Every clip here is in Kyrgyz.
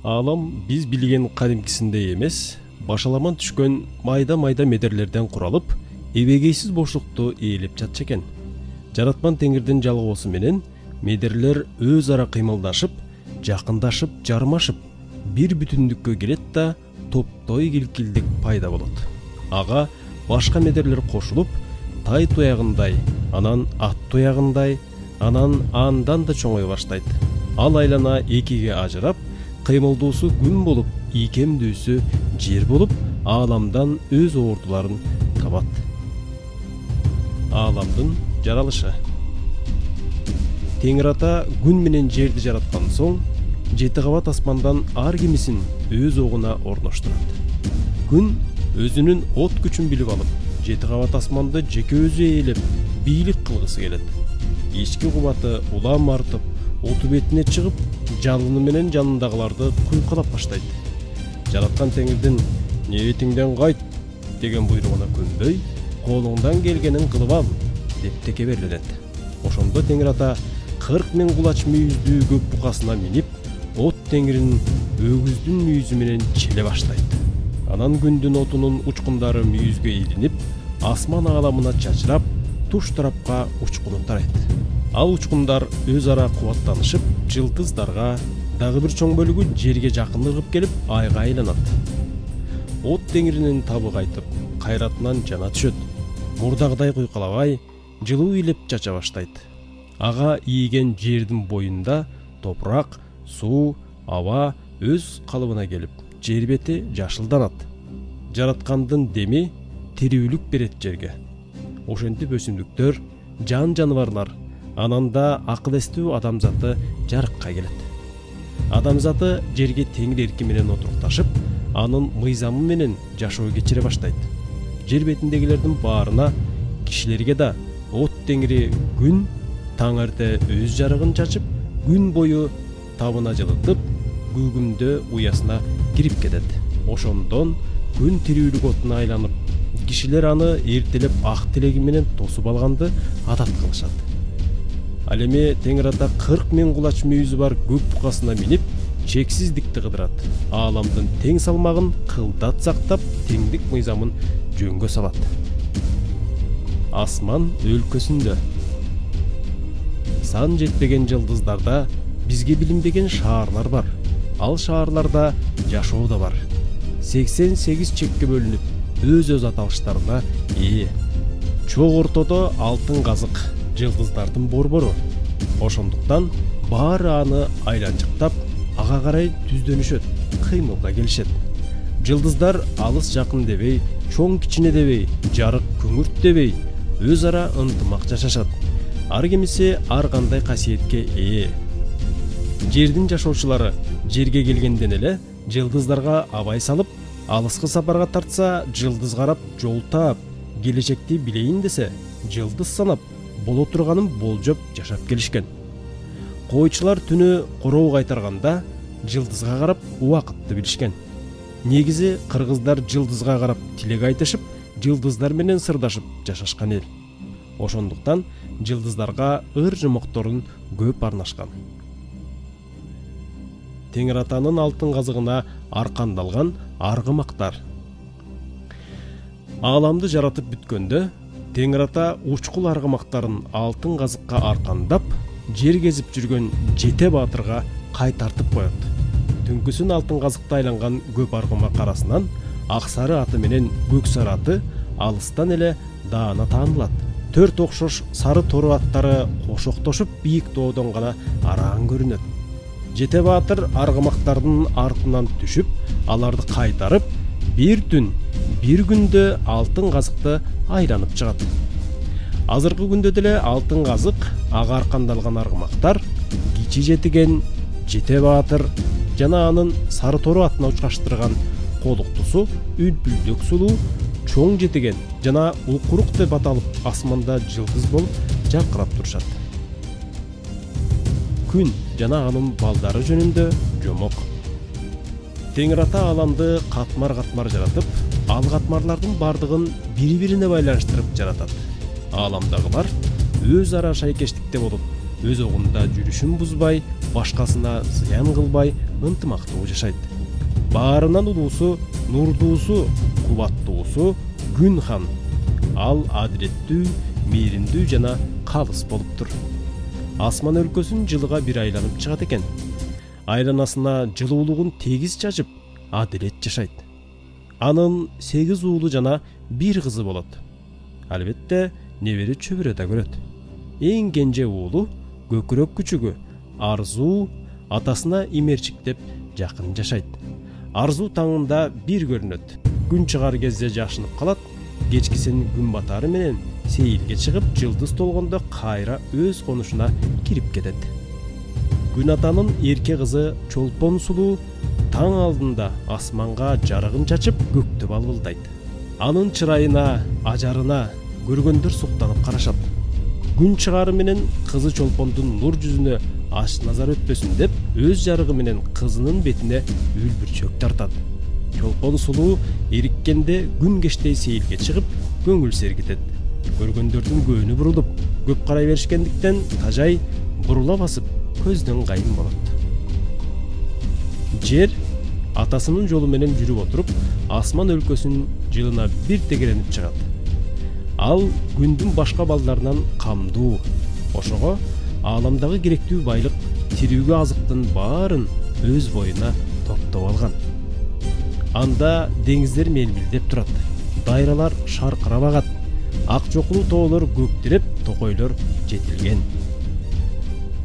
Алам биз билген кадимкисиндей эмес, башаламан түшкөн майда медерлерден куралып, эбегейсиз бошлукту ээлеп жатчу экен. Жаратман Теңирдин жалгоосу менен медерлер өз ара кыймылдашып, жакындашып, жармашып, бир бүтүндүккө келет да топтой килкилдик пайда болот. Ага башка медерлер кошулуп, тай туягындай, анан ат туягындай, анан андан да чоңой баштайт. Ал айлана экиге ажырап, кыймылдуусу күн болуп, ийкемдүүсү жер болуп, ааламдан өз ордуларын табат. Ааламдын жаралышы. Теңир ата күн менен жерди жараткан соң, 7 кабат асмандан ар кимисин өз огуна орноштурат. Күн өзүнүн от күчүн билип алып, 7 кабат асманды жеке өзү ээлеп, бийлик кылгысы келет. Ички кубаты улам артып, оту бетине чыгып, жалыны менен жанындагыларды куйкалап баштайт. Жараткан Теңирдин "Ниетиңден кайт" деген буйругуна көнбөй, колуңдан келгенин кылып ал деп текеберленет. Ошондо Теңир ата 40 000 кулач мүйүздүү көк букасына минип, от теңирин өгүздүн мүйүзү менен челе баштайт. Анан күндүн отунун учкундары мүйүзгө илинип, асман ааламына чачырап, туш тарапка учкунун тарайт. Ал учкундар өз ара кубаттанышып, жылдыздарга, дагы бир чоң бөлүгү жерге жакындыгып келип, айга айланат. От теңиринин табы кайтып, кайратынан жана түшөт. Мурдагыдай куйкалабай, жылуу илеп чача баштайт. Ага ийген жердин боюнда топурак, суу, аба өз калыбына келип, жер бети жашылданат. Жараткандын деми тирүүлүк берет жерге. Ошентип өсүмдүктөр, жаныбарлар, анан да акыл эстүү адамзаты жарыкка келет. Адамзаты жерге Теңир эрки менен отурукташып, анын мыйзамы менен жашоо кечире баштайт. Жер бетиндегилердин баарына, кишилерге да от теңири күн таң эрте өз жарыгын чачып, күн бою табына жылытып, көгүмдө уясына кирип кетет. Ошондон күн тирүүлүк отуна айланып, кишилер аны эртелеп ак тилеги менен тосуп алганды адат кылышат. Ал эми Теңир ата 40 000 кулач мүйүзү бар көк букасына минип, чексиздикти кыдырат. Ааламдын тең салмагын кылдат сактап, теңдик мыйзамын жөнгө салат. Асман өлкөсүндө сан жетпеген жылдыздарда бизге билинбеген шаарлар бар. Ал шаарларда жашоо да бар. 88 чекке бөлүнүп, өз аталыштарына ээ. Чоң ортодо алтын казык, жылдыздардын борбору. Ошондуктан баары аны айланчыктап, ага карай түздөнүшөт, кыймылга келишет. Жылдыздар алыс жакын дебей, чоң кичине дебей, жарык күңүрт дебей, өз ара ынтымак жашашат. Ар кимиси ар кандай касиетке ээ. Жердин жашоочулары жерге келгенден эле жылдыздарга абай салып, алыскы сапарга тартса, жылдыз карап жол таап, келечекти билейин десе, жылдыз санап, боло турганын болжоп жашап келишкен. Койчулар түнү короо кайтарганда жылдызга карап убакытты билишкен. Негизи кыргыздар жылдызга карап тилек айтышып, жылдыздар менен сырдашып жашашкан эл. Ошондуктан жылдыздарга ыр жомокторун көп арнашкан. Теңир атанын алтын казыгына аркандалган аргымактар. Ааламды жаратып бүткөндө Теңир ата учкул аргымактарын алтын казыкка аркандап, жер кезип жүргөн Жете баатырга кайтартып коет. Түнкүсүн алтын казыкта айланган көп аргымак арасынан ак сары аты менен көк сары аты алыстан эле даана таанылат. 4 окшош сары тору аттары кошоктошуп бийик тоодон гана араң көрүнөт. Жете баатыр аргымактардын артынан түшүп, аларды кайтарып, бир түн, бир күндө алтын казыкты айланып чыгат. Азыркы күндө деле алтын казык, ага аркандалган аргымактар, кичи жетиген, Жете баатыр жана анын сары тору атына учкаштырган колуктусу үлпүлдөк сулуу, чоң жетиген жана укурук деп аталып, асманда жылдыз болуп жаркырап турушат. Күн жана анын балдары жөнүндө жомок. Теңир ата ааламды катмар-катмар жаратып, ал катмарлардын бардыгын бири-бирине байланыштырып жаратат. Ааламдагылар өз ара шайкештикте болуп, өз огунда жүрүшүн бузбай, башкасына зыян кылбай ынтымактуу жашайт. Баарынан улуусу, нурдуусу, кубаттуусу Күн хан. Ал адилеттүү, мээримдүү жана калыс болуптур. Асман өлкөсүн жылыга бир айланып чыгат экен. Айланасына жылуулугун тегиз чачып, адилет жашайт. Анын 8 уулу жана 1 кызы болот. Албетте, небери чөбүрө да көрөт. Эң кенже уулу, көкүрөк күчүгү Арзу атасына имерчиктеп жакын жашайт. Арзу таңында бир көрүнөт. Күн чыгар кезде жашынып калат, кечкисин күн батары менен сейилге чыгып, жылдыз толгондо кайра өз конушуна кирип кетет. Күн атанын эрке кызы Чолпон сулуу таң алдында асманга жарыгын чачып, көктү балбылдайт. Анын чырайына, ажарына көргөндөр суктанып карашат. Күн чыгары менен кызы Чолпондун нур жүзүнө аш назар өтпөсүн деп, өз жарыгы менен кызынын бетине үлбүрчөк тартат. Чолпон сулуу эриккенде күн кечтей сейилге чыгып, көңүл сергитет. Көргөндөрдүн көөнү бурулуп, көп карай беришкендиктен тажай бурула басып, көздөн кайын болот. Жер атасынын жолу менен жүрүп отуруп, асман өлкөсүн жылына бир тегеренип чыгат. Ал күндүн башка балдарынан камдуу. Ошого ааламдагы керектүү байлык, тирүүгө азыктын баарын өз боюна топтоп алган. Анда деңиздер мелмилдеп турат, дайралар шаркырап агат, ак жокулуу тоолор көктүрөп, токойлор жетилген.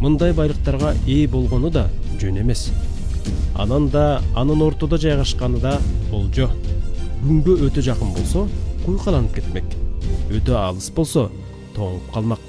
Мындай байлыктарга ээ болгону да жөн эмес. Анан да анын ортодо жайгашканы да болжо. Күнгө өтө жакын болсо, куйкаланып кетмек. Өтө алыс болсо, тоңуп калмак.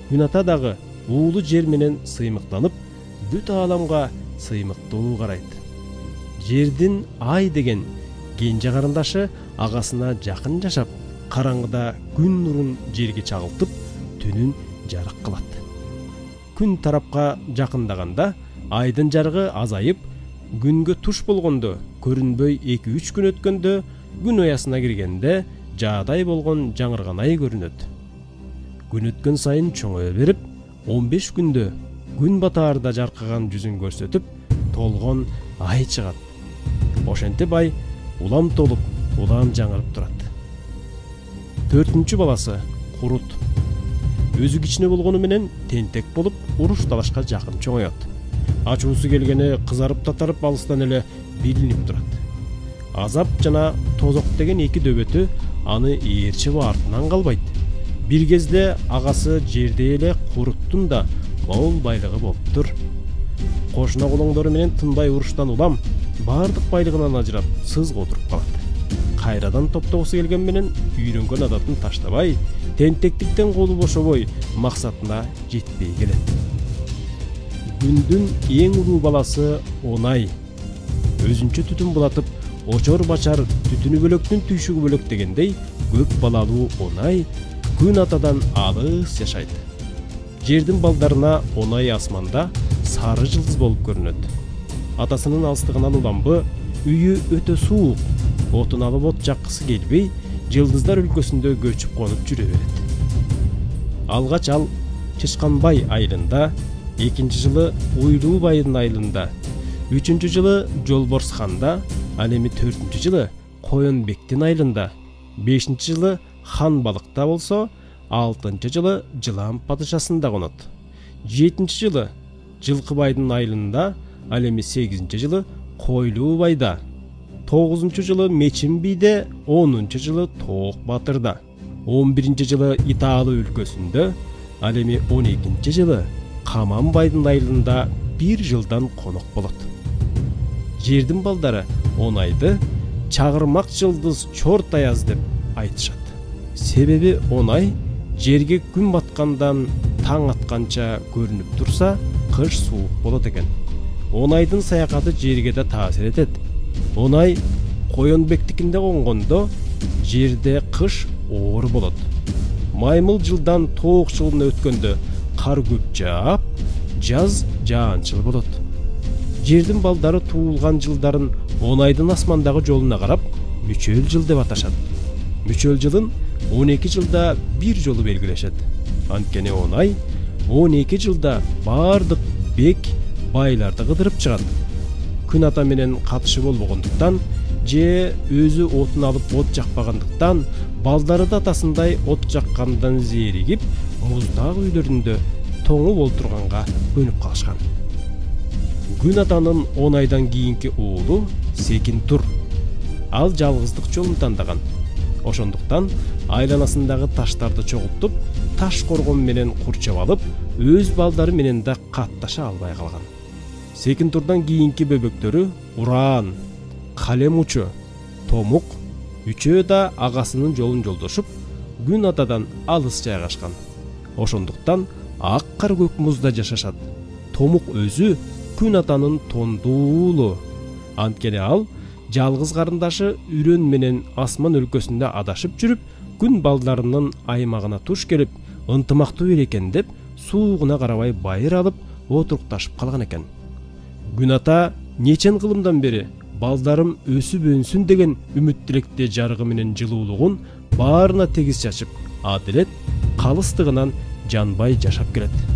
Күн ата дагы уулу жер менен сыймыктанып, бүт ааламга сыймыктуу карайт. Жердин ай деген кенже карындашы агасына жакын жашап, караңгыда күн нурун жерге чагылтып, түнүн жарык кылат. Күн тарапка жакындаганда айдын жарыгы азайып, күнгө туш болгондо, көрүнбөй 2-3 күн өткөндө, күн оясына киргенде жаадай болгон жаңырган ай көрүнөт. Күн өткөн сайын чоңое берип, 15 күндө күн батаарда жаркыган жүзүн көрсөтүп, толгон ай чыгат. Ошентип ай улам толуп, улам жаңырып турат. 4-үнчү баласы Курут. Өзү кичине болгону менен тентек болуп, уруш талашка жакын чоңоет. Ачуусу келгени кызарып татарып алыстан эле билинип турат. Азап жана тозок деген 2 дөбөтү аны ээрчип артынан калбайт. Бир кезде агасы жерде эле Куруттун да мол байлыгы болуптур. Кошуна колоңдору менен тынбай уруштан улам, бардык байлыгынан ажырап, сызга отуруп калат. Кайрадан топтогусу келген менен үйрөнгөн адатын таштабай, тентектиктен колу бошобой максатына жетпей келет. Күндүн эң улуу баласы Онай. Өзүнчө түтүн булатып, очор бачар түтүнү бөлөктүн түйшүгү бөлөк дегендей, көп балалуу Онай күн атадан алыс жашайт. Жердин балдарына Онай асманда сары жылдыз болуп көрүнөт. Атасынын алыстыгынан уламбы, үйү өтө суук, отун алып от жаккысы келбей, жылдыздар өлкөсүндө көчүп конуп жүрө берет. Алгач ал Чычканбай айылында, 2-нчи жылы Уйлуу байдын айылында, 3-нчү жылы Жолборсханда, ал эми 4-нчү жылы Коёнбектин айылында, 5-нчи жылы Хан балыкта болсо, 6-нчы жылы Жылан падышасында конот. 7-нчи жылы Жылкыбайдын айылында, ал эми 8-нчи жылы Койлуу байда, 9-нчу жылы Мечин бийде, 10-нчу жылы Тоок батырда, 11-нчи жылы Итаалы өлкөсүндө, ал эми 12-нчи жылы Каман байдын айылында 1 жылдан конок болот. Жердин балдары Онайды чагырмак жылдыз чорт аяз деп айтышат. Себеби Онай жерге күн баткандан таң атканча көрүнүп турса, кыш суук болот экен. Онайдын саякаты жерге да таасир этет. Онай Коёнбектикинде конгондо жерде кыш оор болот. Маймыл жылдан Тоок жылына өткөндө кар көп жаап, жаз жаанчыл болот. Жердин балдары туулган жылдарын Онайдын асмандагы жолуна карап, мүчөл жыл деп аташат. Мүчөл жылын 12 жылда бир жолу белгилешет. Анткени Онай 12 жылда бардык бек байларды кыдырып чыгат. Күн ата менен катышы болбогондуктан же өзү отун алып от жакпагандыктан балдары да атасындай от жаккандан зээригип, муздак үйлөрүндө тоңуп олтурганга көнүп калышкан. Күн атанын 10 айдан кийинки уулу Секинтур. Ал жалгыздык жолун тандаган. Ошондуктан айланасындагы таштарды чогултуп, таш коргон менен курчап алып, өз балдары менен да катташа албай калган. Секинтурдан кийинки бөбөктөрү Уран, Калем учу, Томук үчөө да агасынын жолун жолдошуп, Күн атадан алыс жайгашкан. Ошондуктан ак кар көк музда жашашат. Томук өзү Күн атанын тондуулу. Анткени ал жалгыз карындашы Үрөн менен асман өлкөсүндө адашып жүрүп, күн балдарынын аймагына туш келип, ынтымактуу эл экен деп, суугуна карабай байыр алып, отурукташып калган экен. Күн ата нечен кылымдан бери балдарым өсүп өнсүн деген үмүт тилекте жарыгы менен жылуулугун баарына тегиз чачып, адилет, калыстыгынан жанбай жашап келет.